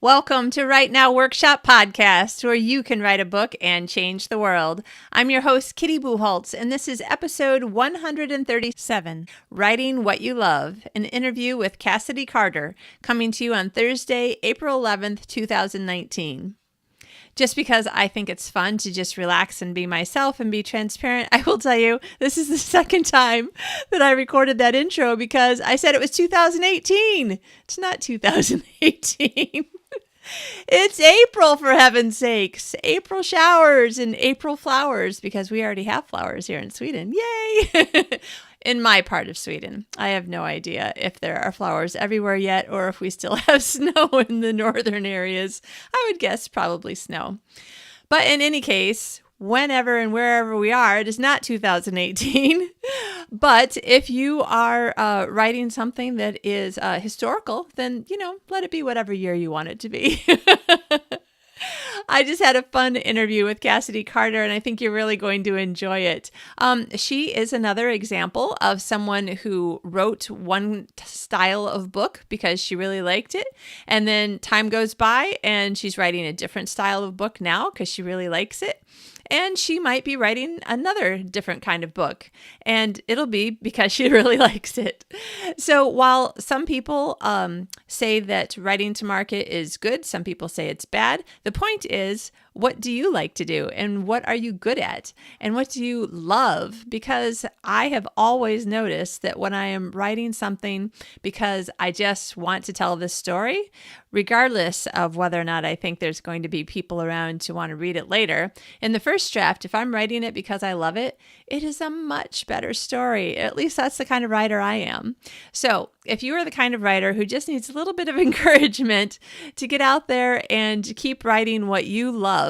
Welcome to Write Now Workshop Podcast, where you can write a book and change the world. I'm your host, Kitty Bucholtz, and this is episode 137, Writing What You Love, an interview with Cassidy Carter, coming to you on Thursday, April 11th, 2019. Just because I think it's fun to just relax and be myself and be transparent, I will tell you, this is the second time that I recorded that intro because I said it was 2018. It's not 2018. It's April, for heaven's sakes. April showers and April flowers, because we already have flowers here in Sweden. Yay! In my part of Sweden. I have no idea if there are flowers everywhere yet or if we still have snow in the northern areas. I would guess probably snow. But in any case, whenever and wherever we are, it is not 2018. But if you are writing something that is historical, then, let it be whatever year you want it to be. I just had a fun interview with Cassidy Carter, and I think you're really going to enjoy it. She is another example of someone who wrote one style of book because she really liked it, and then time goes by, and she's writing a different style of book now because she really likes it. And she might be writing another different kind of book, and it'll be because she really likes it. So while some people say that writing to market is good, some people say it's bad, the point is, what do you like to do? And what are you good at? And what do you love? Because I have always noticed that when I am writing something because I just want to tell this story, regardless of whether or not I think there's going to be people around to want to read it later, in the first draft, if I'm writing it because I love it, it is a much better story. At least that's the kind of writer I am. So if you are the kind of writer who just needs a little bit of encouragement to get out there and keep writing what you love,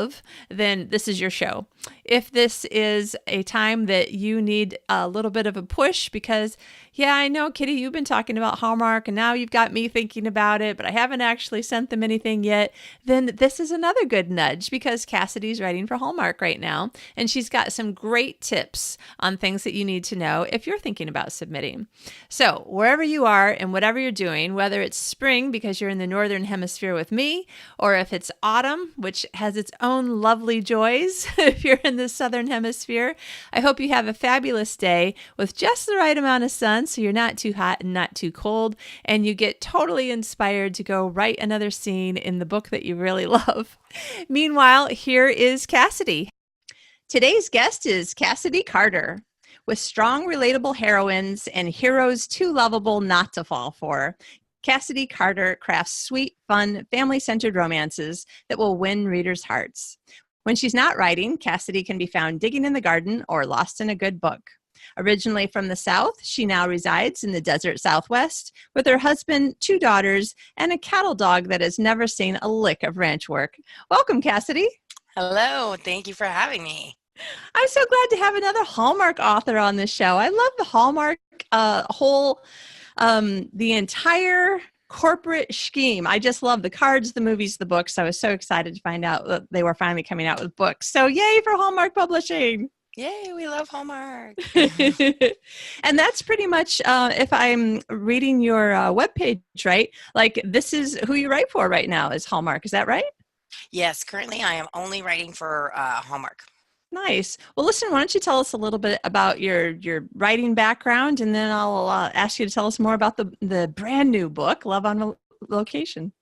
then this is your show. If this is a time that you need a little bit of a push because, yeah, I know, Kitty, you've been talking about Hallmark and now you've got me thinking about it, but I haven't actually sent them anything yet, then this is another good nudge because Cassidy's writing for Hallmark right now, and she's got some great tips on things that you need to know if you're thinking about submitting. So wherever you are and whatever you're doing, whether it's spring because you're in the northern hemisphere with me, or if it's autumn, which has its own lovely joys if you're in the southern hemisphere, I hope you have a fabulous day with just the right amount of sun so you're not too hot and not too cold, and you get totally inspired to go write another scene in the book that you really love. Meanwhile, here is Cassidy. Today's guest is Cassidy Carter. With strong, relatable heroines and heroes too lovable not to fall for, Cassidy Carter crafts sweet, fun, family-centered romances that will win readers' hearts. When she's not writing, Cassidy can be found digging in the garden or lost in a good book. Originally from the South, she now resides in the desert Southwest with her husband, 2 daughters, and a cattle dog that has never seen a lick of ranch work. Welcome, Cassidy. Hello. Thank you for having me. I'm so glad to have another Hallmark author on the show. I love the Hallmark the entire corporate scheme. I just love the cards, the movies, the books. I was so excited to find out that they were finally coming out with books. So yay for Hallmark Publishing. Yay, we love Hallmark. And that's pretty much, if I'm reading your webpage, right? Like, this is who you write for right now is Hallmark. Is that right? Yes, currently I am only writing for Hallmark. Nice. Well, listen, why don't you tell us a little bit about your writing background, and then I'll ask you to tell us more about the brand new book, Love on Location.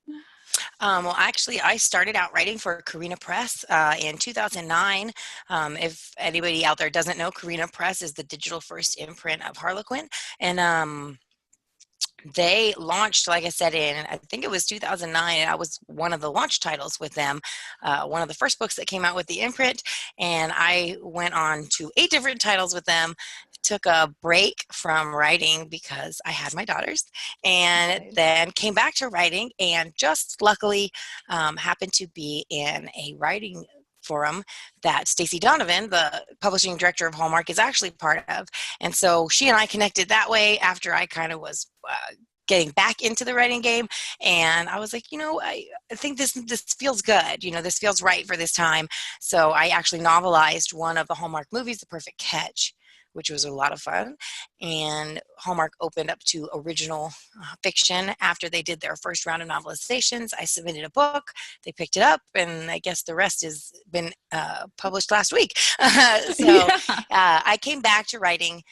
Well, actually, I started out writing for Carina Press in 2009. If anybody out there doesn't know, Carina Press is the digital first imprint of Harlequin. And they launched, like I said, I think it was 2009, and I was one of the launch titles with them, one of the first books that came out with the imprint, and I went on to 8 different titles with them, took a break from writing because I had my daughters, and then came back to writing, and just luckily happened to be in a writing forum that Stacey Donovan, the publishing director of Hallmark, is actually part of. And so she and I connected that way after I kind of was getting back into the writing game. And I was like, I think this feels good. This feels right for this time. So I actually novelized one of the Hallmark movies, The Perfect Catch, which was a lot of fun. and Hallmark opened up to original fiction after they did their first round of novelizations. I submitted a book, they picked it up, and I guess the rest has been published last week. So Yeah. I came back to writing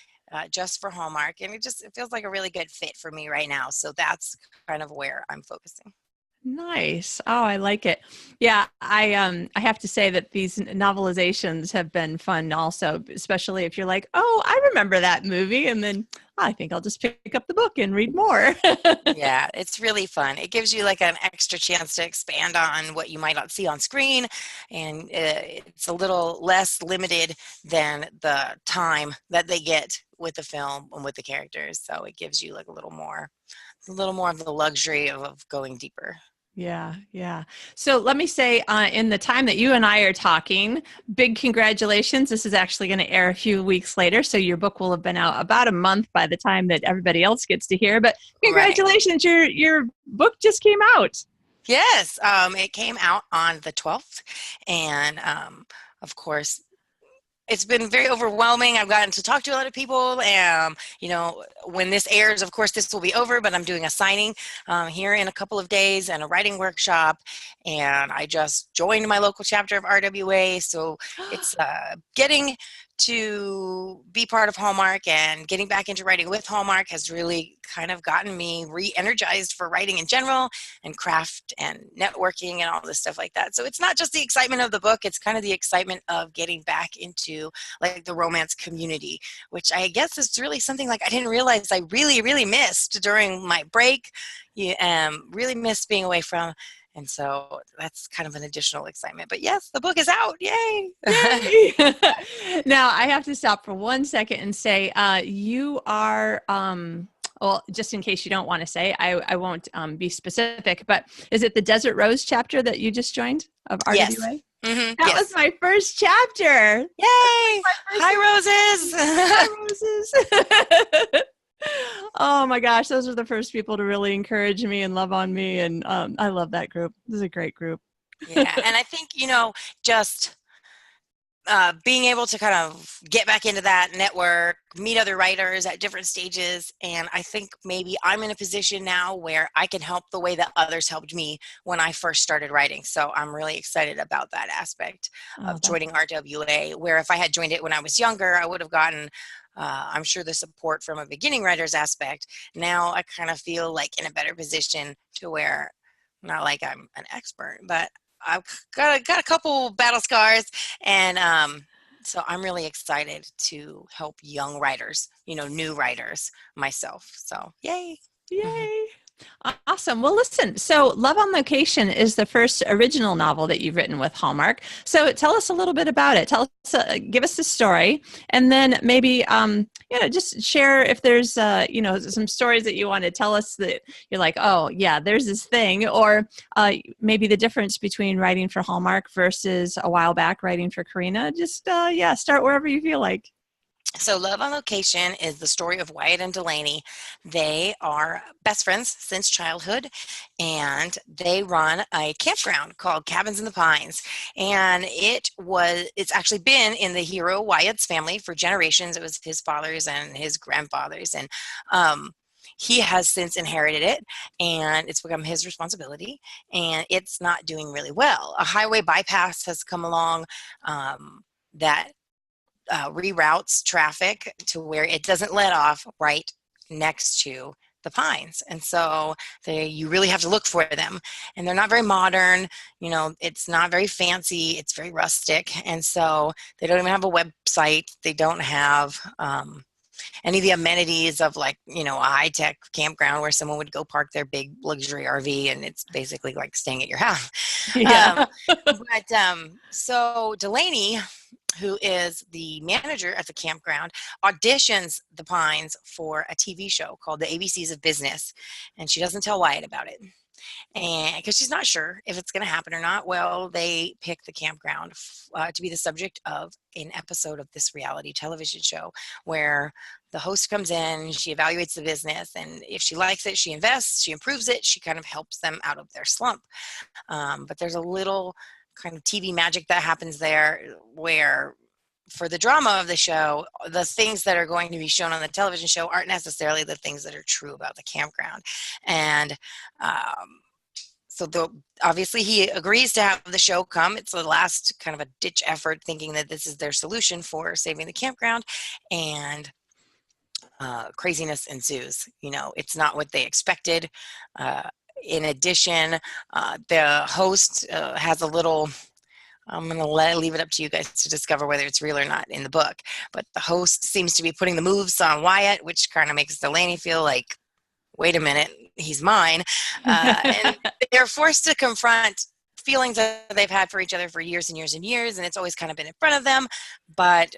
just for Hallmark, and it feels like a really good fit for me right now. So that's kind of where I'm focusing. Nice. Oh, I like it. Yeah, I have to say that these novelizations have been fun also, especially if you're like, "Oh, I remember that movie," and then I think I'll just pick up the book and read more. Yeah, it's really fun. It gives you like an extra chance to expand on what you might not see on screen, and it's a little less limited than the time that they get with the film and with the characters. So it gives you like a little more of the luxury of going deeper. Yeah, yeah. So let me say, in the time that you and I are talking, big congratulations. This is actually going to air a few weeks later, so your book will have been out about a month by the time that everybody else gets to hear. But Right. congratulations, your book just came out. Yes, it came out on the 12th, and of course, it's been very overwhelming. I've gotten to talk to a lot of people, and when this airs, of course, this will be over. But I'm doing a signing here in a couple of days and a writing workshop, and I just joined my local chapter of RWA. So it's getting to be part of Hallmark and getting back into writing with Hallmark has really kind of gotten me re-energized for writing in general and craft and networking and all this stuff like that. So it's not just the excitement of the book, it's kind of the excitement of getting back into like the romance community, which I guess is really something like I didn't realize I really, really missed during my break. Really missed being away from. And so that's kind of an additional excitement. But yes, the book is out. Yay! Yay! Now I have to stop for 1 second and say, you are, well, just in case you don't want to say, I won't be specific, but is it the Desert Rose chapter that you just joined of Yes. RWA? That was Yes. my first chapter. Yay! Hi, Hi, Roses! Roses. Oh my gosh, those are the first people to really encourage me and love on me. And I love that group. This is a great group. Yeah, and I think, just being able to kind of get back into that network, meet other writers at different stages. And I think maybe I'm in a position now where I can help the way that others helped me when I first started writing. So I'm really excited about that aspect Oh, of joining RWA, where if I had joined it when I was younger, I would have gotten, I'm sure, the support from a beginning writer's aspect. Now I kind of feel like in a better position to where, not like I'm an expert, but I've got a couple battle scars, and so I'm really excited to help young writers, new writers myself. So yay! yay. Awesome. Well, listen, so Love on Location is the first original novel that you've written with Hallmark. So tell us a little bit about it. Tell us, give us the story, and then maybe, just share if there's, some stories that you want to tell us that you're like, oh, yeah, there's this thing, or maybe the difference between writing for Hallmark versus a while back writing for Carina. Just, start wherever you feel like. So Love on Location is the story of Wyatt and Delaney. They are best friends since childhood, and they run a campground called Cabins in the Pines. And it's actually been in the hero Wyatt's family for generations. It was his father's and his grandfather's, and he has since inherited it, and it's become his responsibility, and it's not doing really well. A highway bypass has come along that reroutes traffic to where it doesn't let off right next to the pines, and so you really have to look for them, and they're not very modern. It's not very fancy, it's very rustic, and so they don't even have a website. They don't have any of the amenities of like a high-tech campground where someone would go park their big luxury RV, and it's basically like staying at your house. Yeah. So Delaney, who is the manager at the campground, auditions the Pines for a TV show called The ABCs of Business, and she doesn't tell Wyatt about it. And because she's not sure if it's going to happen or not, well, they pick the campground to be the subject of an episode of this reality television show where the host comes in, she evaluates the business, and if she likes it, she invests, she improves it, she kind of helps them out of their slump. But there's a little kind of TV magic that happens there where for the drama of the show, the things that are going to be shown on the television show aren't necessarily the things that are true about the campground. And so obviously he agrees to have the show come. It's the last kind of a ditch effort, thinking that this is their solution for saving the campground. And craziness ensues. It's not what they expected. In addition, the host has a little, I'm going to leave it up to you guys to discover whether it's real or not in the book, but the host seems to be putting the moves on Wyatt, which kind of makes Delaney feel like, wait a minute, he's mine. And they're forced to confront feelings that they've had for each other for years and years and years, and it's always kind of been in front of them, but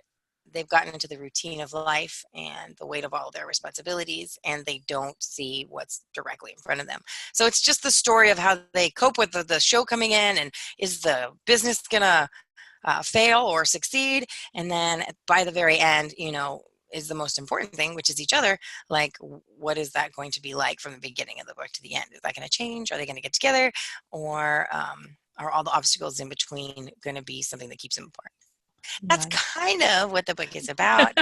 they've gotten into the routine of life and the weight of all their responsibilities, and they don't see what's directly in front of them. So it's just the story of how they cope with the show coming in, and is the business gonna fail or succeed? And then by the very end, is the most important thing, which is each other. Like, what is that going to be like from the beginning of the book to the end? Is that going to change? Are they going to get together? Or are all the obstacles in between going to be something that keeps them apart? That's kind of what the book is about.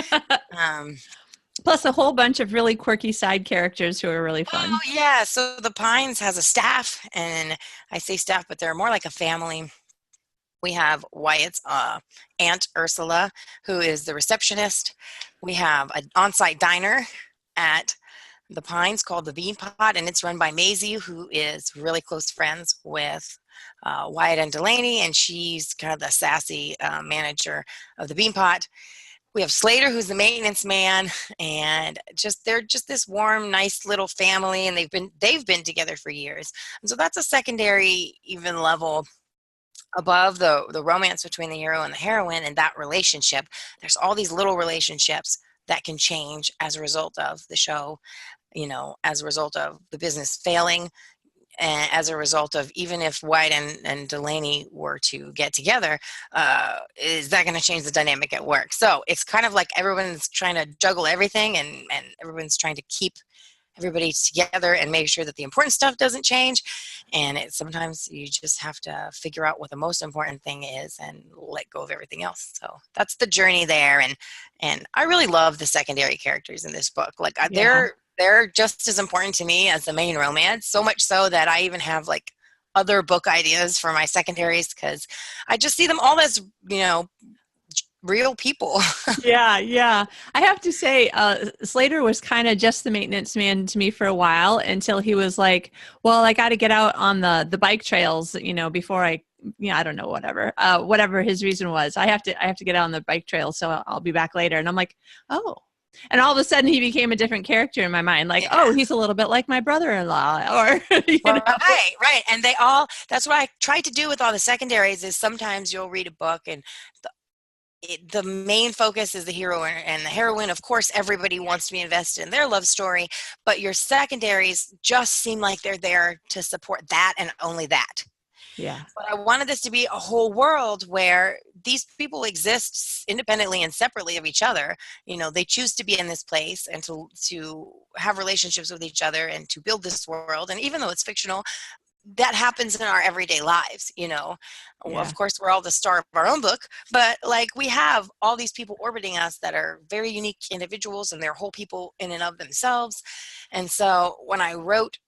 Plus a whole bunch of really quirky side characters who are really fun. Oh, yeah. So the Pines has a staff, and I say staff, but they're more like a family. We have Wyatt's Aunt Ursula, who is the receptionist. We have an on-site diner at the Pines called the Bean Pot, and it's run by Maisie, who is really close friends with Wyatt and Delaney, and she's kind of the sassy manager of the Bean Pot. We have Slater, who's the maintenance man, and they're just this warm, nice little family, and they've been together for years. And so that's a secondary even level above the romance between the hero and the heroine and that relationship. There's all these little relationships that can change as a result of the show, as a result of the business failing, and as a result of, even if White and Delaney were to get together, is that going to change the dynamic at work? So it's kind of like everyone's trying to juggle everything, and everyone's trying to keep everybody together and make sure that the important stuff doesn't change. And sometimes you just have to figure out what the most important thing is and let go of everything else. So that's the journey there. And I really love the secondary characters in this book. Like they're just as important to me as the main romance, so much so that I even have like other book ideas for my secondaries, because I just see them all as, real people. Yeah. I have to say, Slater was kind of just the maintenance man to me for a while, until he was like, well, I got to get out on the bike trails, before I don't know, whatever his reason was. I have to get out on the bike trail, so I'll be back later. And I'm like, oh. And all of a sudden he became a different character in my mind. Like, oh, he's a little bit like my brother-in-law, or, Right. And that's what I tried to do with all the secondaries, is sometimes you'll read a book and the main focus is the hero and the heroine. Of course, everybody wants to be invested in their love story, but your secondaries just seem like they're there to support that and only that. Yeah. But I wanted this to be a whole world where these people exist independently and separately of each other. They choose to be in this place and to have relationships with each other and to build this world. And even though it's fictional, that happens in our everyday lives. Of course, we're all the star of our own book, but like, we have all these people orbiting us that are very unique individuals, and they're whole people in and of themselves. And so when I wrote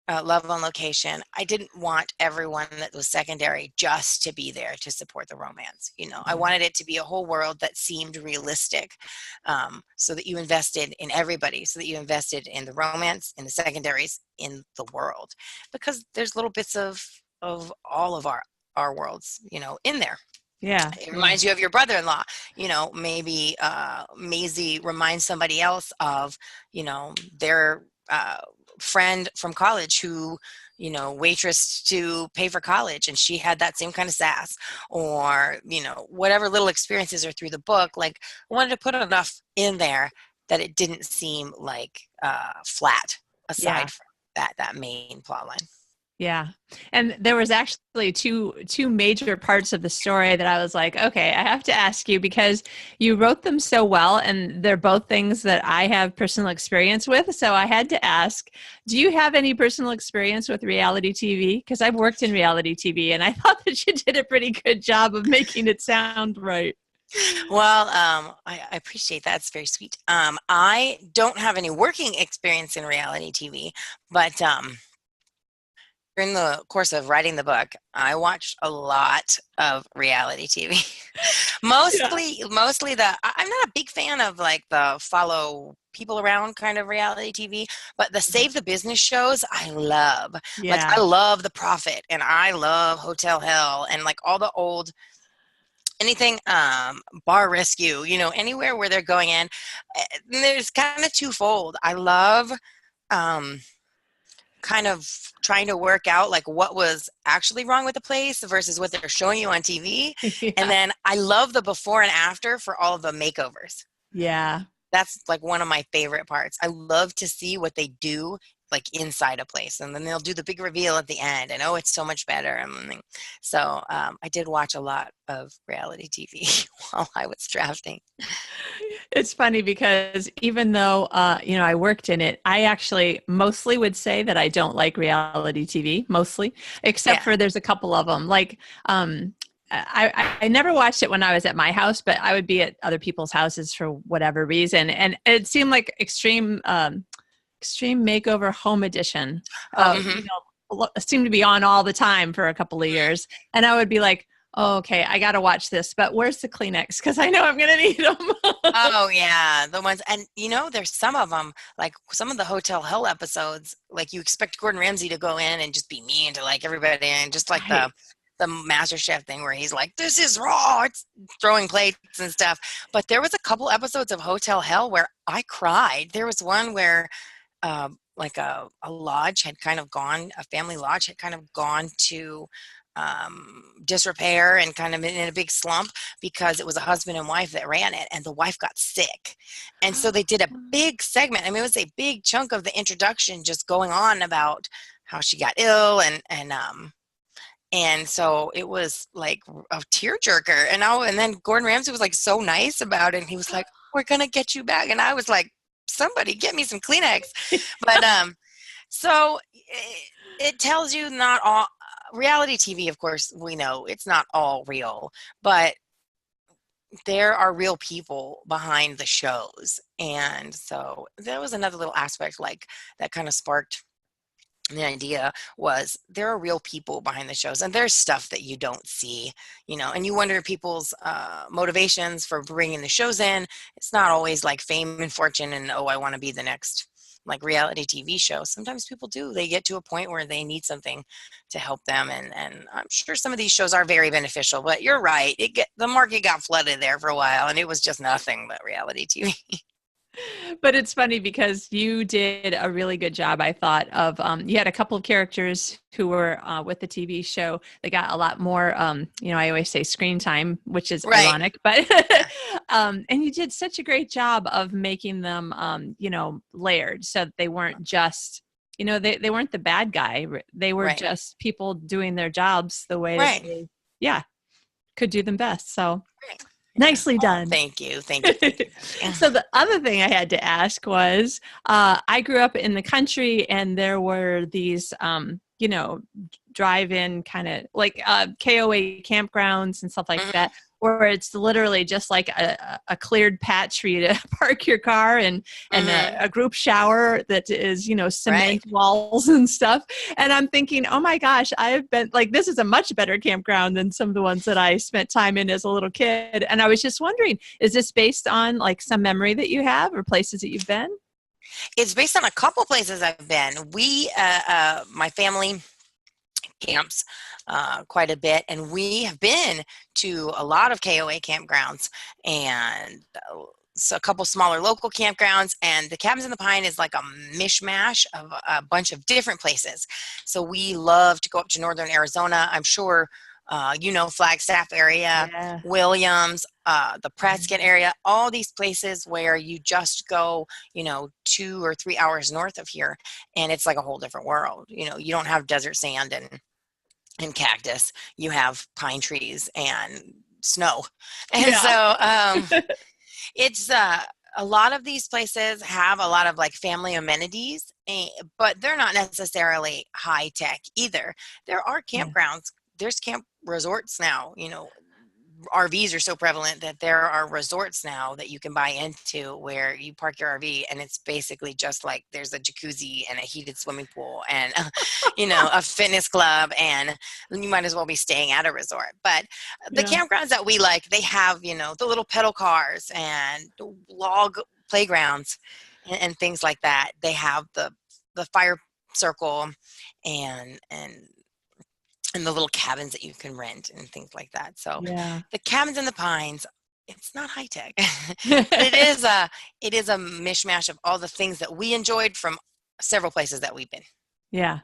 Love on Location, I didn't want everyone that was secondary just to be there to support the romance. I wanted it to be a whole world that seemed realistic, so that you invested in everybody, so that you invested in the romance, in the secondaries, in the world, because there's little bits of all of our worlds, in there. Yeah. It reminds you of your brother-in-law. Maybe Maisie reminds somebody else of, their friend from college who, waitressed to pay for college, and she had that same kind of sass, or, whatever little experiences are through the book. Like, I wanted to put enough in there that it didn't seem like flat, aside from that main plot line. Yeah. And there was actually two major parts of the story that I was like, okay, I have to ask you, because you wrote them so well, and they're both things that I have personal experience with. So I had to ask, do you have any personal experience with reality TV? Because I've worked in reality TV, and I thought that you did a pretty good job of making it sound right. Well, I appreciate that. It's very sweet. I don't have any working experience in reality TV, but during the course of writing the book, I watched a lot of reality TV. Yeah. Mostly I'm not a big fan of like the follow people around kind of reality TV, but the Save the Business shows I love. Like Yeah. I love The Prophet and I love Hotel Hell and like all the old anything bar rescue, anywhere where they're going in. There's kind of twofold. I love um kind of trying to work out like what was actually wrong with the place versus what they're showing you on TV. And Yeah. then I love the before and after for all of the makeovers. Yeah. That's like one of my favorite parts. I love to see what they do like inside a place, and then they'll do the big reveal at the end and oh, it's so much better. So I did watch a lot of reality TV while I was drafting. It's funny because even though, I worked in it, I actually mostly would say that I don't like reality TV, mostly, except Yeah. for there's a couple of them. Like, I never watched it when I was at my house, but I would be at other people's houses for whatever reason. And it seemed like Extreme Makeover Home Edition, hmm seemed to be on all the time for a couple of years. And I would be like, oh, okay, I got to watch this, but where's the Kleenex? Because I know I'm going to need them. Oh yeah, the ones, and there's some of them, like some of the Hotel Hell episodes, like you expect Gordon Ramsay to go in and just be mean to like everybody, and just like Right. the Master Chef thing where he's like, "This is raw," it's throwing plates and stuff. But there was a couple episodes of Hotel Hell where I cried. There was one where like a lodge had kind of gone, a family lodge had kind of gone to disrepair and kind of in a big slump because it was a husband and wife that ran it, and the wife got sick. And so they did a big segment. I mean, it was a big chunk of the introduction just going on about how she got ill and so it was like a tearjerker. And then Gordon Ramsay was like so nice about it. And he was like, "We're gonna get you back." And I was like, "Somebody get me some Kleenex." But so it tells you not all reality TV, of course, we know it's not all real, but there are real people behind the shows. And so that was another little aspect like that kind of sparked the idea was there are real people behind the shows and there's stuff that you don't see, and you wonder people's motivations for bringing the shows in. It's not always like fame and fortune and, oh, I want to be the next like reality TV show. Sometimes people do, they get to a point where they need something to help them, and I'm sure some of these shows are very beneficial, but you're right, the market got flooded there for a while and it was just nothing but reality TV. But it's funny because you did a really good job, I thought, of you had a couple of characters who were with the TV show. They got a lot more, I always say screen time, which is Right. ironic, but and you did such a great job of making them, layered so that they weren't just, they weren't the bad guy. They were Right. just people doing their jobs the way that Right. they, yeah, could do them best. So Right. Yeah. nicely Oh, done. thank you. Thank you. Thank you. Yeah. So the other thing I had to ask was, I grew up in the country, and there were these, drive-in kind of like KOA campgrounds and stuff like Mhm. that, where it's literally just like a cleared patch for you to park your car, and Mhm. a group shower that is, Right. cement walls and stuff. And I'm thinking, oh my gosh, I've been like, this is a much better campground than some of the ones that I spent time in as a little kid. And I was just wondering, is this based on like some memory that you have or places that you've been? It's based on a couple places I've been. My family camps quite a bit, and we have been to a lot of KOA campgrounds and so a couple smaller local campgrounds, and the Cabins in the Pine is like a mishmash of a bunch of different places. So we love to go up to northern Arizona. I'm sure Flagstaff area, Yeah. Williams, the Prescott area, all these places where you just go, 2 or 3 hours north of here, and it's like a whole different world. You don't have desert sand and cactus. You have pine trees and snow. And Yeah. so it's a lot of these places have a lot of like family amenities, but they're not necessarily high tech either. There are Yeah. campgrounds. There's camp resorts now, RVs are so prevalent that there are resorts now that you can buy into where you park your RV and it's basically just like there's a jacuzzi and a heated swimming pool and a fitness club, and you might as well be staying at a resort. But the campgrounds that we like, they have the little pedal cars and log playgrounds and things like that. They have the fire circle and the little cabins that you can rent and things like that. So the cabins in the pines, it's not high tech. It is a mishmash of all the things that we enjoyed from several places that we've been. Yeah.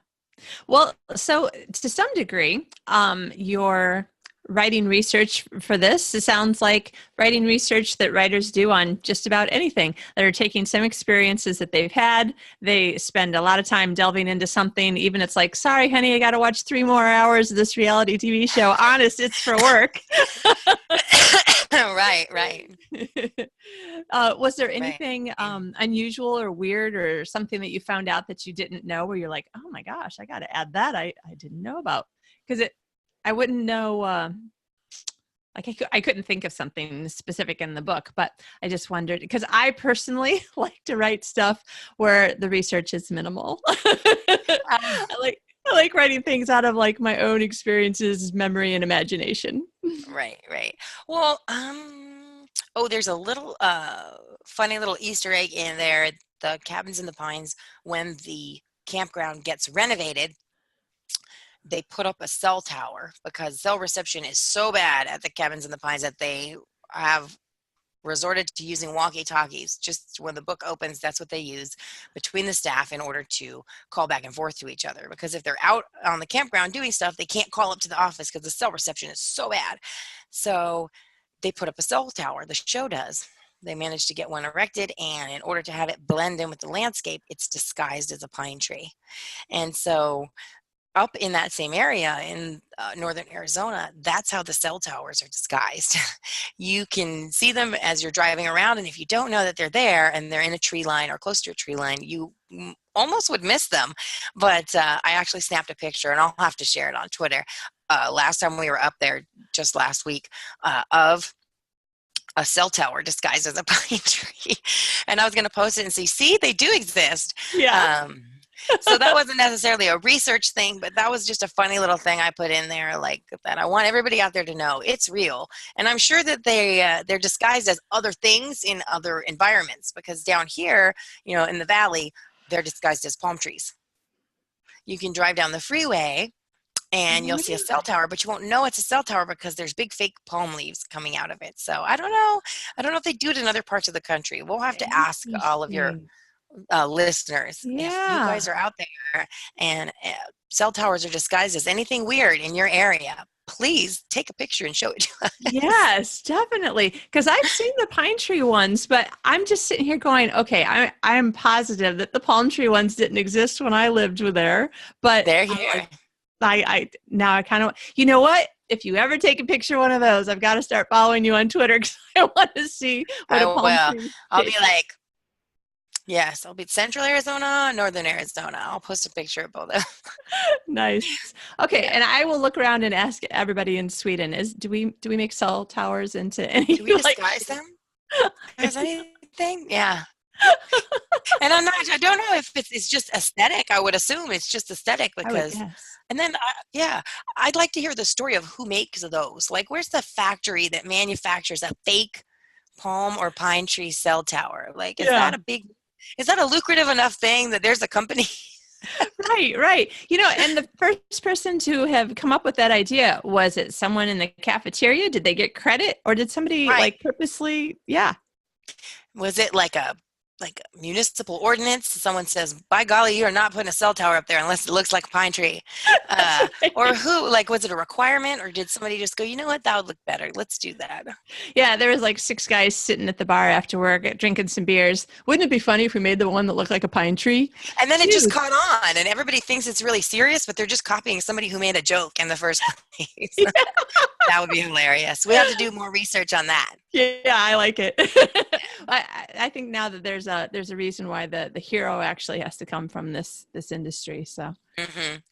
Well, so to some degree, your writing research for this, it sounds like writing research that writers do on just about anything. They're taking some experiences that they've had. They spend a lot of time delving into something, even it's like, sorry, honey, I got to watch 3 more hours of this reality TV show. Honest, it's for work. Right. Was there anything unusual or weird or something that you found out that you didn't know where you're like, oh my gosh, I got to add that I didn't know about? Because I wouldn't know, I couldn't think of something specific in the book, but I just wondered, because I personally like to write stuff where the research is minimal. I like writing things out of like my own experiences, memory, and imagination. Right. Well, there's a little funny little Easter egg in there. The cabins in the pines, when the campground gets renovated, they put up a cell tower because cell reception is so bad at the cabins in the pines that they have resorted to using walkie-talkies. Just when the book opens, that's what they use between the staff in order to call back and forth to each other. Because if they're out on the campground doing stuff, they can't call up to the office because the cell reception is so bad. So they put up a cell tower. The show does. They managed to get one erected, and in order to have it blend in with the landscape, it's disguised as a pine tree. And so up in that same area in northern Arizona, that's how the cell towers are disguised. You can see them as you're driving around, and if you don't know that they're there and they're in a tree line or close to a tree line, you almost would miss them. But I actually snapped a picture, and I'll have to share it on Twitter. Last time we were up there, just last week, of a cell tower disguised as a pine tree. And I was going to post it and see, they do exist. Yeah. So that wasn't necessarily a research thing, but that was just a funny little thing I put in there, like that I want everybody out there to know it's real. And I'm sure that they're disguised as other things in other environments, because down here, in the valley, they're disguised as palm trees. You can drive down the freeway and you'll see a cell tower, but you won't know it's a cell tower because there's big fake palm leaves coming out of it. So I don't know if they do it in other parts of the country. We'll have to ask all of your listeners, if you guys are out there and cell towers are disguised as anything weird in your area, please take a picture and show it to us. Yes, definitely. Because I've seen the pine tree ones, but I'm just sitting here going, okay, I'm positive that the palm tree ones didn't exist when I lived there, but they're here. I now I kind of, you know what? If you ever take a picture of one of those, I've got to start following you on Twitter because I want to see what a palm tree. I'll be like, yes, I'll be Central Arizona, Northern Arizona. I'll post a picture of both of them. Nice. Okay, and I will look around and ask everybody in Sweden: do we make cell towers into any? Do we disguise them as anything? Yeah. And I don't know if it's just aesthetic. I would assume it's just aesthetic because. And then, I'd like to hear the story of who makes those. Like, where's the factory that manufactures a fake palm or pine tree cell tower? Like, is that a lucrative enough thing that there's a company? Right. And the first person to have come up with that idea, was it someone in the cafeteria? Did they get credit, or did somebody purposely? Yeah. Was it like a municipal ordinance? Someone says, by golly, you're not putting a cell tower up there unless it looks like a pine tree. Or who, was it a requirement, or did somebody just go, you know what, that would look better, let's do that? Yeah, there was 6 guys sitting at the bar after work drinking some beers. Wouldn't it be funny if we made the one that looked like a pine tree? And then it just caught on, and everybody thinks it's really serious, but they're just copying somebody who made a joke in the first place. Yeah. That would be hilarious. We have to do more research on that. Yeah, I like it. I think now that there's a reason why the hero actually has to come from this industry. So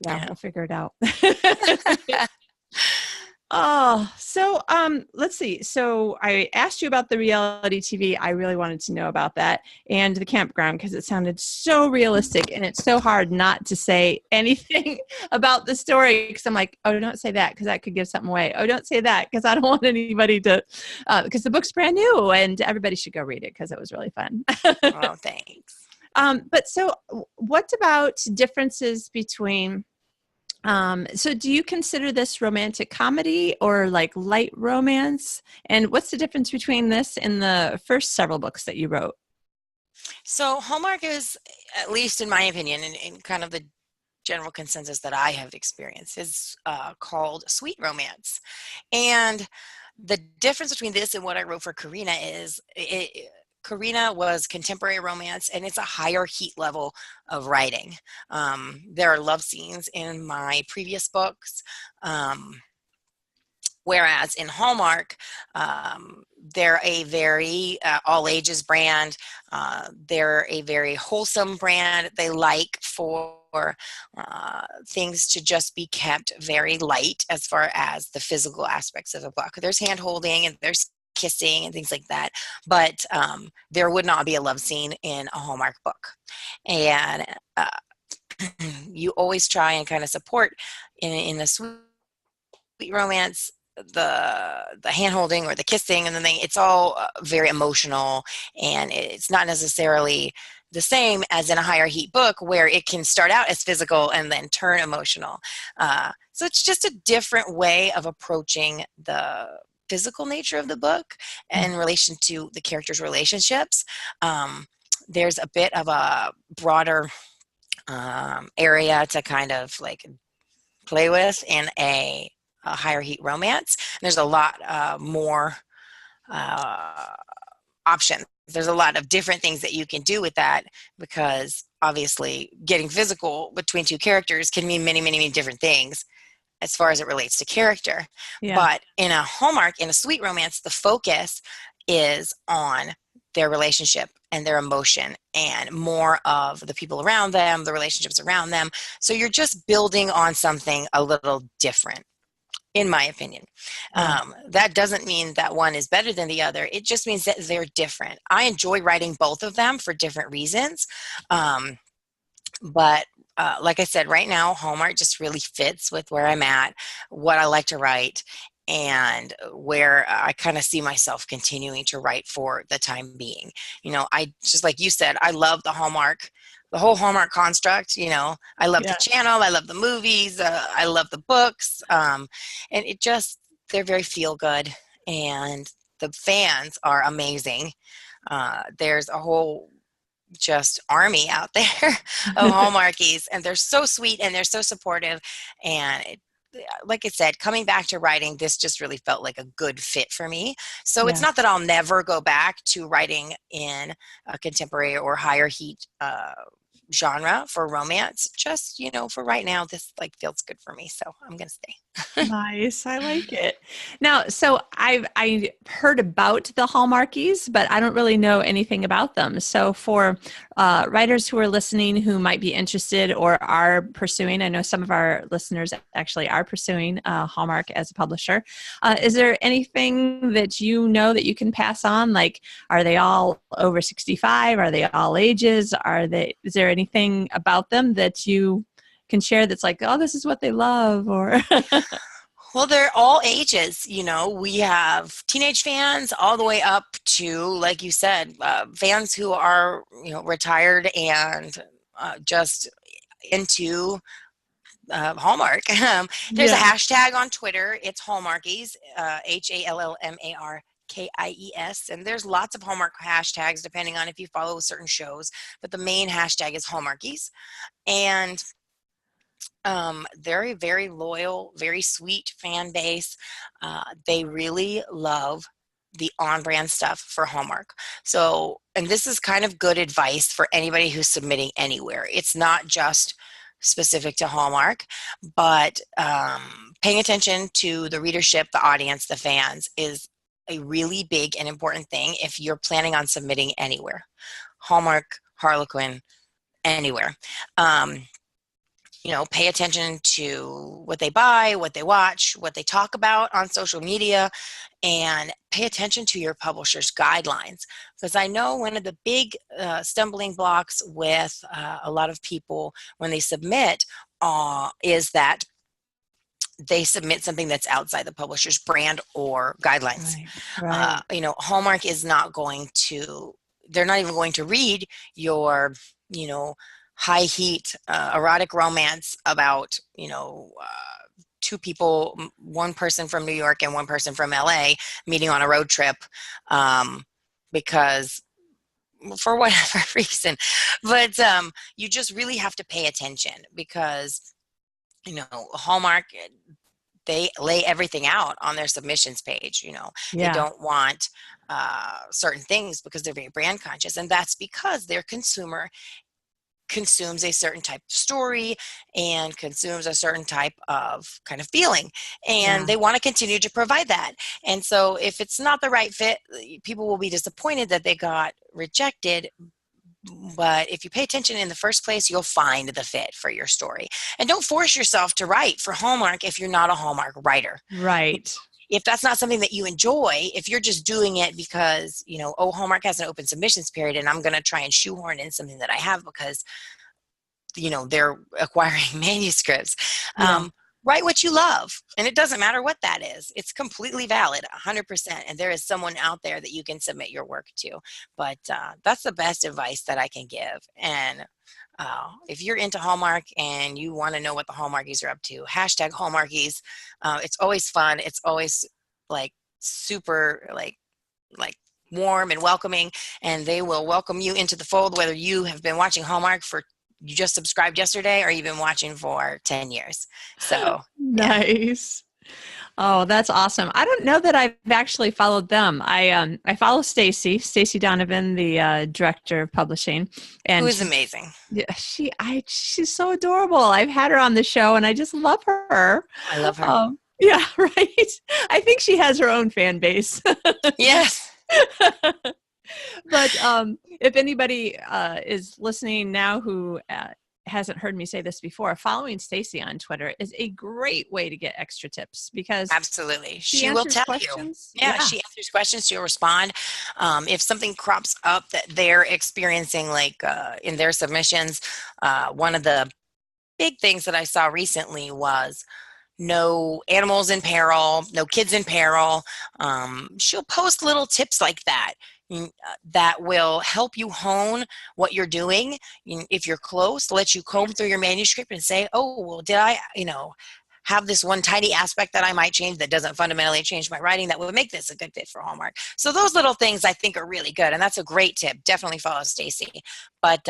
we'll figure it out. Oh, so let's see. So I asked you about the reality TV. I really wanted to know about that and the campground because it sounded so realistic and it's so hard not to say anything about the story because I'm like, oh, don't say that because that could give something away. Oh, don't say that because I don't want anybody to, because the book's brand new and everybody should go read it because it was really fun. Oh, thanks. But so what about differences between so do you consider this romantic comedy or like light romance? And what's the difference between this and the first several books that you wrote? So Hallmark is, at least in my opinion, and kind of the general consensus that I have experienced, is called sweet romance. And the difference between this and what I wrote for Carina is Carina was contemporary romance, and it's a higher heat level of writing. There are love scenes in my previous books. Whereas in Hallmark, they're a very all ages brand. They're a very wholesome brand. They like for things to just be kept very light as far as the physical aspects of a book. There's hand holding and there's kissing and things like that, but there would not be a love scene in a Hallmark book. And you always try and kind of support in a sweet romance the hand holding or the kissing and the thing. It's all very emotional, and it's not necessarily the same as in a higher heat book where it can start out as physical and then turn emotional. So it's just a different way of approaching the physical nature of the book in relation to the characters' relationships. There's a bit of a broader area to kind of like play with in a higher heat romance. There's a lot more options. There's a lot of different things that you can do with that, because obviously getting physical between two characters can mean many, many, many different things as far as it relates to character. Yeah. But in a Hallmark, in a sweet romance, the focus is on their relationship and their emotion and more of the people around them, the relationships around them. So you're just building on something a little different, in my opinion. Yeah. That doesn't mean that one is better than the other. It just means that they're different. I enjoy writing both of them for different reasons. But like I said, right now, Hallmark just really fits with where I'm at, what I like to write, and where I kind of see myself continuing to write for the time being. You know, I just, like you said, I love the whole Hallmark construct. You know, I love the channel, I love the movies, I love the books, and it just, they're very feel good, and the fans are amazing. There's a whole just army out there of Hallmarkies, and they're so sweet and they're so supportive. And like I said, coming back to writing, this just really felt like a good fit for me. So it's not that I'll never go back to writing in a contemporary or higher heat genre for romance. Just, you know, for right now, this like feels good for me, so I'm gonna stay. Nice. I like it. Now, so I heard about the Hallmarkies, but I don't really know anything about them. So for writers who are listening who might be interested or are pursuing, I know some of our listeners actually are pursuing Hallmark as a publisher. Is there anything that you know that you can pass on? Like, are they all over 65? Are they all ages? Is there anything about them that you can share that's like, oh, this is what they love? Or Well, they're all ages. You know, we have teenage fans all the way up to, like you said, fans who are, you know, retired and just into Hallmark. There's a hashtag on Twitter. It's Hallmarkies, HALLMARKIES, and there's lots of Hallmark hashtags depending on if you follow certain shows, but the main hashtag is Hallmarkies. And they're a very loyal, very sweet fan base. They really love the on-brand stuff for Hallmark. So, and this is kind of good advice for anybody who's submitting anywhere. It's not just specific to Hallmark, but paying attention to the readership, the audience, the fans is a really big and important thing if you're planning on submitting anywhere. Hallmark, Harlequin, anywhere. pay attention to what they buy, what they watch, what they talk about on social media, and pay attention to your publisher's guidelines. Because I know one of the big stumbling blocks with a lot of people when they submit is that they submit something that's outside the publisher's brand or guidelines. Right. Hallmark is not going to, they're not even going to read your, high heat erotic romance about, two people, one person from New York and one person from LA meeting on a road trip, because for whatever reason. But you just really have to pay attention because, Hallmark, they lay everything out on their submissions page. They Yeah. don't want certain things because they're very brand conscious, and that's because their consumer consumes a certain type of story and consumes a certain type of kind of feeling, and Yeah. they want to continue to provide that. And so if it's not the right fit, people will be disappointed that they got rejected. But if you pay attention in the first place, you'll find the fit for your story. And don't force yourself to write for Hallmark if you're not a Hallmark writer. Right. If that's not something that you enjoy, if you're just doing it because, Hallmark has an open submissions period and I'm going to try and shoehorn in something that I have because, they're acquiring manuscripts. Yeah. Write what you love, and it doesn't matter what that is. It's completely valid, 100%, and there is someone out there that you can submit your work to. But that's the best advice that I can give. And if you're into Hallmark and you want to know what the Hallmarkies are up to, hashtag Hallmarkies. It's always fun. It's always like super like warm and welcoming, and they will welcome you into the fold, whether you have been watching Hallmark for you just subscribed yesterday or you've been watching for 10 years. So yeah. Nice. Oh, that's awesome. I don't know that I've actually followed them. I follow Stacy Donovan, the director of publishing, Who and is amazing. she's so adorable. I've had her on the show, and I just love her. I love her. Yeah, right. I think she has her own fan base. Yes. But if anybody is listening now who hasn't heard me say this before, following Stacy on Twitter is a great way to get extra tips because Absolutely. She will answers tell questions. you. Yeah, she answers questions. She'll respond. If something crops up that they're experiencing, like in their submissions, one of the big things that I saw recently was no animals in peril, no kids in peril. She'll post little tips like that that will help you hone what you're doing. If you're close, let you comb through your manuscript and say, oh, well, did I, have this one tiny aspect that I might change that doesn't fundamentally change my writing that would make this a good fit for Hallmark. So those little things I think are really good. And that's a great tip. Definitely follow Stacy. But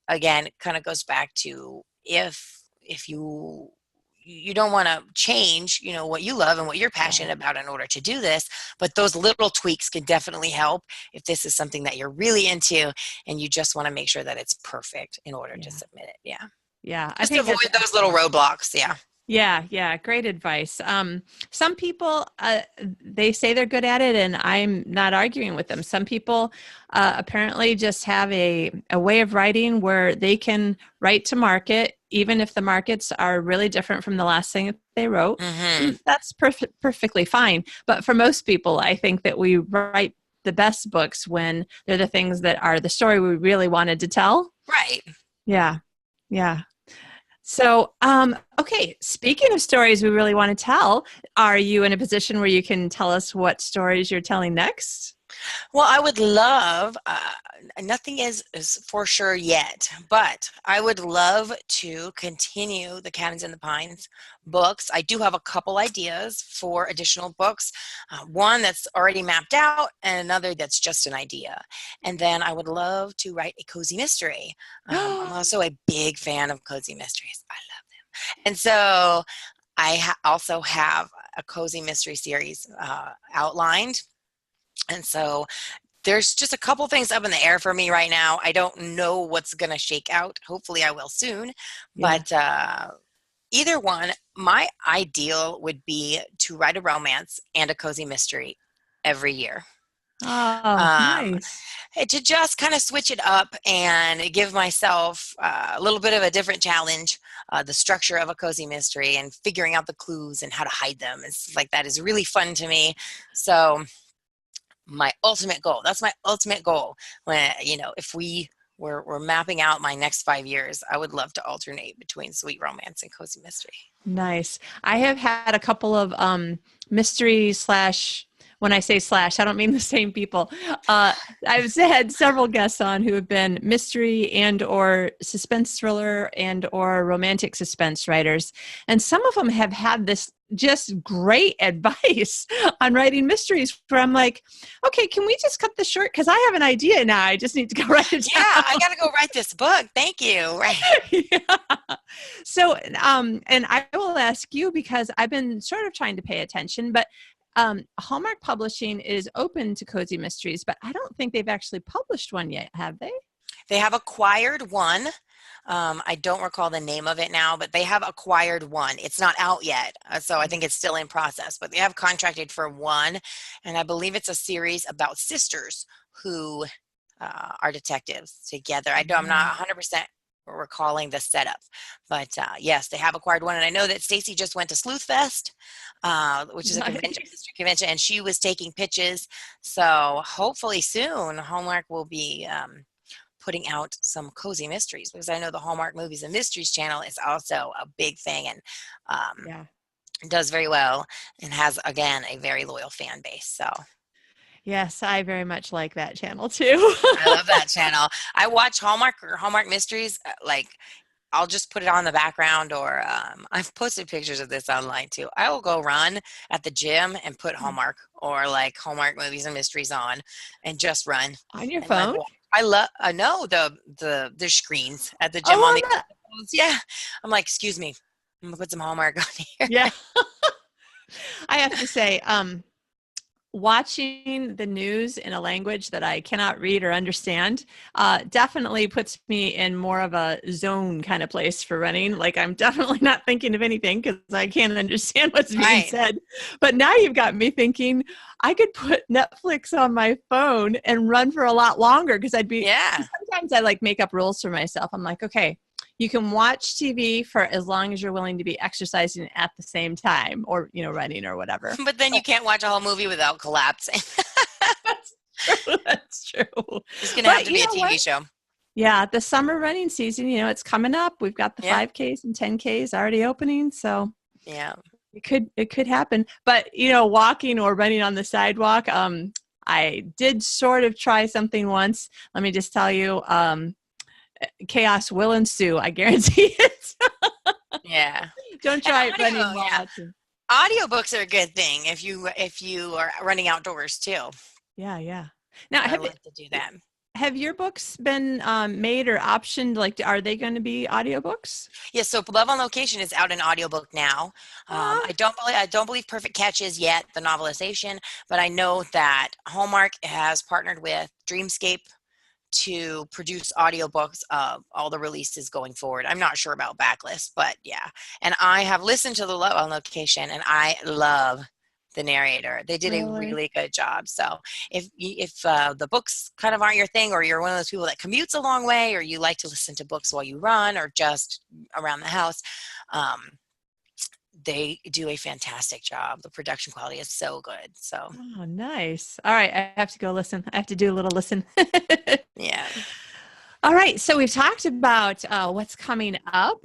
again, it kind of goes back to if you don't want to change, what you love and what you're passionate about in order to do this, but those little tweaks can definitely help if this is something that you're really into and you just want to make sure that it's perfect in order to submit it. Yeah. Yeah. Just avoid those little roadblocks. Yeah. Yeah. Great advice. Some people, they say they're good at it, and I'm not arguing with them. Some people apparently just have a way of writing where they can write to market, even if the markets are really different from the last thing that they wrote. Mm-hmm. That's perfectly fine. But for most people, I think that we write the best books when they're the things that are the story we really wanted to tell. Right. Yeah. So, okay, speaking of stories we really want to tell, are you in a position where you can tell us what stories you're telling next? Well, I would love, nothing is for sure yet, but I would love to continue the Cabins in the Pines books. I do have a couple ideas for additional books, one that's already mapped out and another that's just an idea. And then I would love to write a cozy mystery. I'm also a big fan of cozy mysteries. I love them. And so I also have a cozy mystery series outlined. And so there's just a couple things up in the air for me right now. I don't know what's going to shake out. Hopefully I will soon. Yeah. But either one, my ideal would be to write a romance and a cozy mystery every year. Oh, Um, nice. to just kind of switch it up and give myself a little bit of a different challenge. The structure of a cozy mystery and figuring out the clues and how to hide them and stuff like that is really fun to me. So my ultimate goal, that's my ultimate goal. When, if we're mapping out my next 5 years, I would love to alternate between sweet romance and cozy mystery. Nice. I have had a couple of mystery slash, when I say slash, I don't mean the same people. I've had several guests on who have been mystery and or suspense thriller and or romantic suspense writers. And some of them have had this just great advice on writing mysteries where I'm like, okay, can we just cut this short? Because I have an idea now. I just need to go write it down. Yeah, I got to go write this book. Thank you. Right. Yeah. So, and I will ask you because I've been sort of trying to pay attention, but Hallmark Publishing is open to cozy mysteries, but I don't think they've actually published one yet, have they? They have acquired one. I don't recall the name of it now, but they have acquired one. It's not out yet, so I think it's still in process, but they have contracted for one, and I believe it's a series about sisters who are detectives together. I'm not 100% recalling the setup, but yes, they have acquired one, and I know that Stacy just went to Sleuth Fest, which is a convention, mystery convention, and she was taking pitches, so hopefully soon Hallmark will be putting out some cozy mysteries, because I know the Hallmark Movies and Mysteries channel is also a big thing and does very well and has, again, a very loyal fan base. So yes, I very much like that channel too. I love that channel. I watch Hallmark Mysteries, like I'll just put it on the background, or I've posted pictures of this online too. I will go run at the gym and put Hallmark or like Hallmark Movies and Mysteries on and just run. On your And phone? I know the screens at the gym Oh, on the phones. Yeah. I'm like, excuse me, I'm gonna put some Hallmark on here. yeah. I have to say, watching the news in a language that I cannot read or understand definitely puts me in more of a zone kind of place for running. Like I'm definitely not thinking of anything because I can't understand what's being said. But now you've got me thinking I could put Netflix on my phone and run for a lot longer because sometimes I like make up rules for myself. I'm like, okay, you can watch TV for as long as you're willing to be exercising at the same time or, running or whatever. But then you can't watch a whole movie without collapsing. That's true. It's going to have to be a TV show. Yeah. The summer running season, it's coming up. We've got the 5Ks and 10Ks already opening. So yeah, it could happen. But, walking or running on the sidewalk, I did sort of try something once. Let me just tell you, chaos will ensue. I guarantee it. Yeah. Don't try it running while audiobooks are a good thing if you are running outdoors too. Yeah. Now, I like to do that. Have your books been made or optioned? Like, are they going to be audiobooks? Yes. So Love on Location is out in audiobook now. I don't believe Perfect Catch is yet the novelization, but I know that Hallmark has partnered with Dreamscape to produce audiobooks of all the releases going forward. I'm not sure about Backlist, but yeah. And I have listened to the Love on Location, and I love the narrator. They did a really good job. So if the books kind of aren't your thing, or you're one of those people that commutes a long way, or you like to listen to books while you run or just around the house, they do a fantastic job. The production quality is so good. So nice. All right, I have to go listen. I have to do a little listen. Yeah. All right, so we've talked about what's coming up.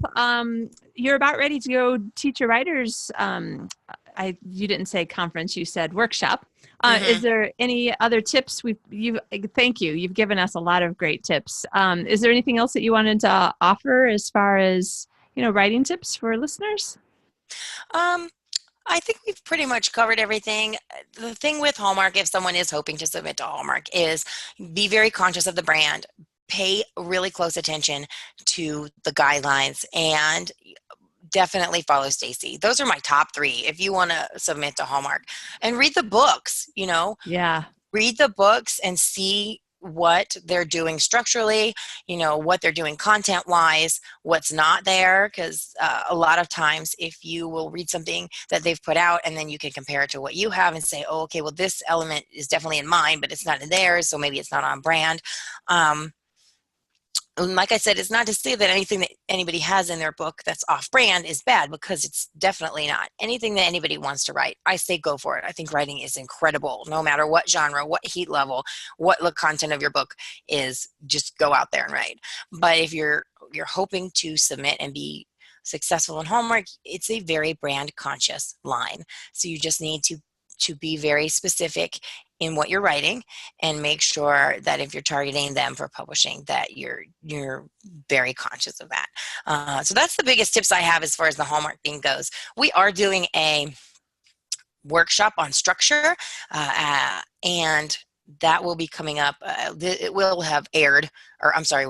You're about ready to go teach your writers. You didn't say conference, you said workshop. Is there any other tips? Thank you. You've given us a lot of great tips. Is there anything else that you wanted to offer as far as writing tips for listeners? I think we've pretty much covered everything. The thing with Hallmark, if someone is hoping to submit to Hallmark, is be very conscious of the brand. Pay really close attention to the guidelines and definitely follow Stacy. Those are my top 3 if you want to submit to Hallmark. And read the books, Yeah. Read the books and see what they're doing structurally, what they're doing content-wise, what's not there, because a lot of times if you will read something that they've put out and then you can compare it to what you have and say, oh, okay, well, this element is definitely in mine, but it's not in theirs, so maybe it's not on brand. Like I said, it's not to say that anything that anybody has in their book that's off brand is bad, because it's definitely not. Anything that anybody wants to write, I say go for it. I think writing is incredible, no matter what genre, what heat level, what the content of your book is. Just go out there and write. But if you're hoping to submit and be successful in Hallmark, it's a very brand conscious line. So you just need to be very specific in what you're writing, and make sure that if you're targeting them for publishing, that you're very conscious of that. So that's the biggest tips I have as far as the Hallmark thing goes. We are doing a workshop on structure, and that will be coming up. It will have aired, or I'm sorry,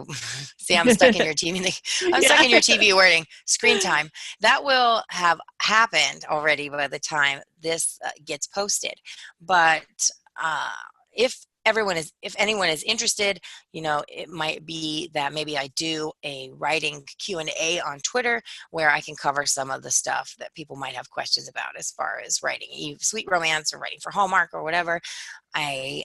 see, I'm stuck in your TV. Stuck in your TV wording. Screen time. That will have happened already by the time this gets posted. But if anyone is interested, it might be that maybe I do a writing Q&A on Twitter where I can cover some of the stuff that people might have questions about as far as writing sweet romance or writing for Hallmark or whatever. I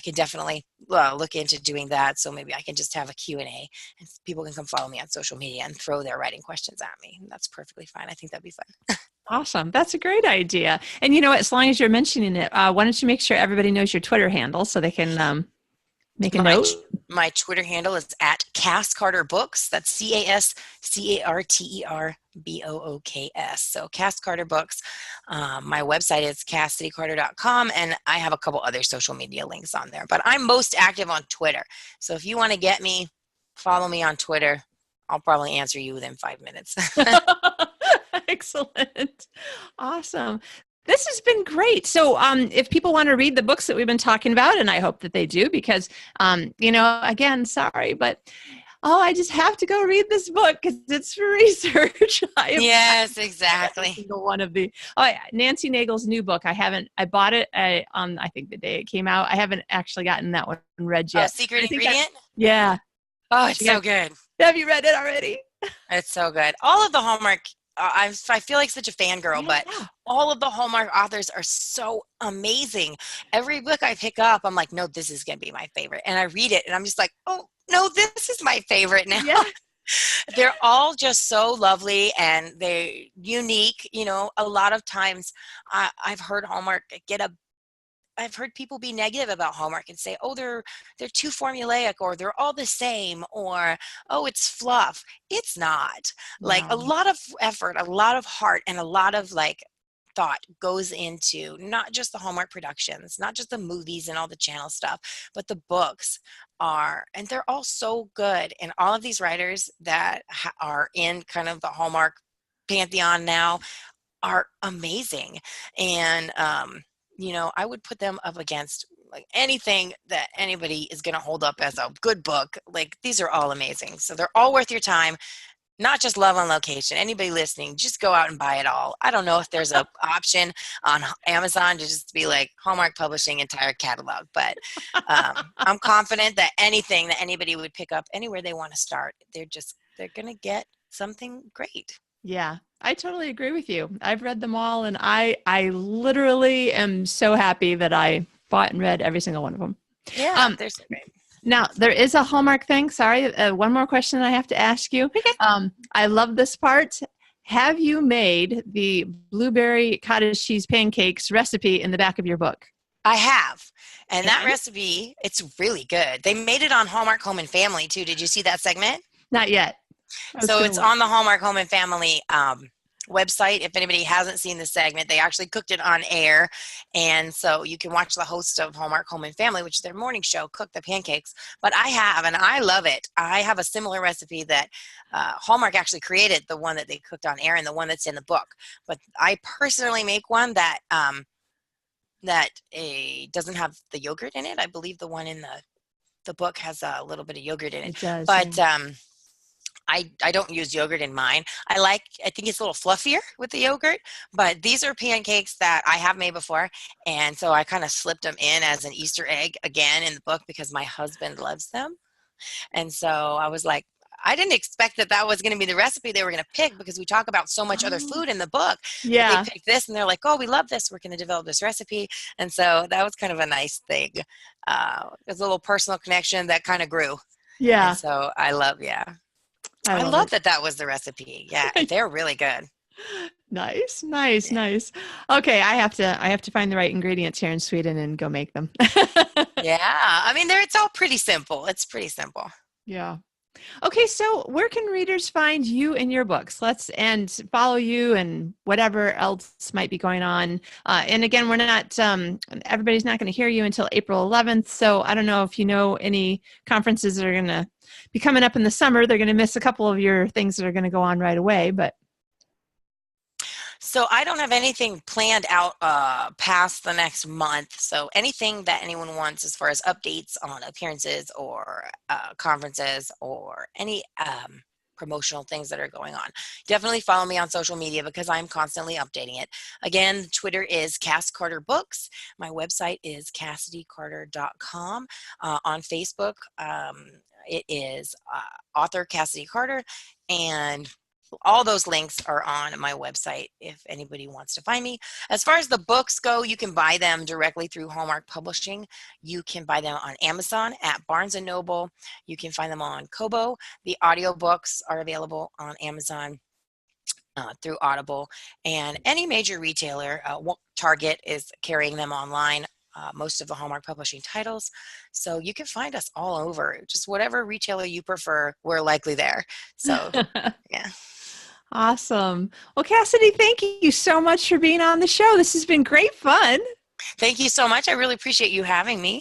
could definitely look into doing that. So maybe I can just have a Q&A and people can come follow me on social media and throw their writing questions at me. That's perfectly fine. I think that'd be fun. Awesome. That's a great idea. And as long as you're mentioning it, why don't you make sure everybody knows your Twitter handle so they can make a note? My Twitter handle is at Cass Carter Books. That's CASCARTERBOOKS. So Cass Carter Books. My website is CassidyCarter.com, and I have a couple other social media links on there. But I'm most active on Twitter. So if you want to get me, follow me on Twitter. I'll probably answer you within 5 minutes. Excellent. Awesome. This has been great. So if people want to read the books that we've been talking about, and I hope that they do, because, again, sorry, but, I just have to go read this book because it's for research. Yes, exactly. Single one of Nancy Nagel's new book. I bought it on, I think the day it came out. I haven't actually gotten that one read yet. Secret Ingredient? Yeah. Oh, it's so good. Have you read it already? It's so good. All of the Hallmark, I feel like such a fangirl, but all of the Hallmark authors are so amazing. Every book I pick up, I'm like, no, this is going to be my favorite. And I read it and I'm just like, oh, no, this is my favorite now. Yeah. They're all just so lovely and they're unique. A lot of times I've heard Hallmark I've heard people be negative about Hallmark and say, oh, they're too formulaic, or they're all the same, or, oh, it's fluff. It's not. No. Like, a lot of effort, a lot of heart, and a lot of thought goes into not just the Hallmark productions, not just the movies and all the channel stuff, but the books and they're all so good. And all of these writers that are in kind of the Hallmark pantheon now are amazing. And, I would put them up against anything that anybody is going to hold up as a good book. These are all amazing. So they're all worth your time, not just Love on Location. Anybody listening, just go out and buy it all. I don't know if there's an option on Amazon to just be Hallmark Publishing entire catalog, but I'm confident that anything that anybody would pick up anywhere they want to start, they're going to get something great. Yeah, I totally agree with you. I've read them all, and I literally am so happy that I bought and read every single one of them. Yeah, they're so great. Now, there is a Hallmark thing. Sorry, one more question I have to ask you. I love this part. Have you made the blueberry cottage cheese pancakes recipe in the back of your book? I have. And that recipe, it's really good. They made it on Hallmark Home and Family, too. Did you see that segment? Not yet. So it's on the Hallmark Home and Family website. If anybody hasn't seen the segment, they actually cooked it on air. And so you can watch the host of Hallmark Home and Family, which is their morning show, cook the pancakes. But I have, and I love it. I have a similar recipe that Hallmark actually created, the one that they cooked on air and the one that's in the book. But I personally make one that doesn't have the yogurt in it. I believe the one in the book has a little bit of yogurt in it. It does. But I don't use yogurt in mine. I think it's a little fluffier with the yogurt, but these are pancakes that I have made before. And so I kind of slipped them in as an Easter egg again in the book because my husband loves them. And so I was like, I didn't expect that was going to be the recipe they were going to pick because we talk about so much other food in the book. But they picked this and they're like, oh, we love this. We're going to develop this recipe. And so that was kind of a nice thing. It was a little personal connection that kind of grew. Yeah. And so I love that was the recipe. Yeah. They're really good. Nice. Okay. I have to find the right ingredients here in Sweden and go make them. Yeah. I mean, it's all pretty simple. It's pretty simple. Yeah. Okay, so where can readers find you and your books? And follow you and whatever else might be going on. And again, we're not, everybody's not going to hear you until April 11th. So I don't know if you know any conferences that are going to be coming up in the summer. They're going to miss a couple of your things that are going to go on right away, but. So I don't have anything planned out past the next month. So anything that anyone wants as far as updates on appearances or conferences or any promotional things that are going on, definitely follow me on social media because I'm constantly updating it. Again, Twitter is Cass Carter Books. My website is CassidyCarter.com. On Facebook, it is author Cassidy Carter, and all those links are on my website if anybody wants to find me. As far as the books go, you can buy them directly through Hallmark Publishing. You can buy them on Amazon, at Barnes & Noble. You can find them on Kobo. The audiobooks are available on Amazon through Audible. And any major retailer, Target is carrying them online. Most of the Hallmark Publishing titles. So you can find us all over. Just whatever retailer you prefer, we're likely there. So, yeah. Awesome. Well, Cassidy, thank you so much for being on the show. This has been great fun. Thank you so much. I really appreciate you having me.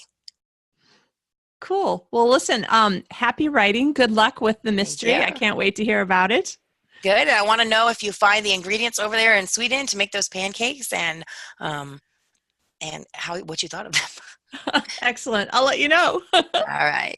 Cool. Well, listen, happy writing. Good luck with the mystery. I can't wait to hear about it. Good. I want to know if you find the ingredients over there in Sweden to make those pancakes and what you thought of them. Excellent. I'll let you know. All right.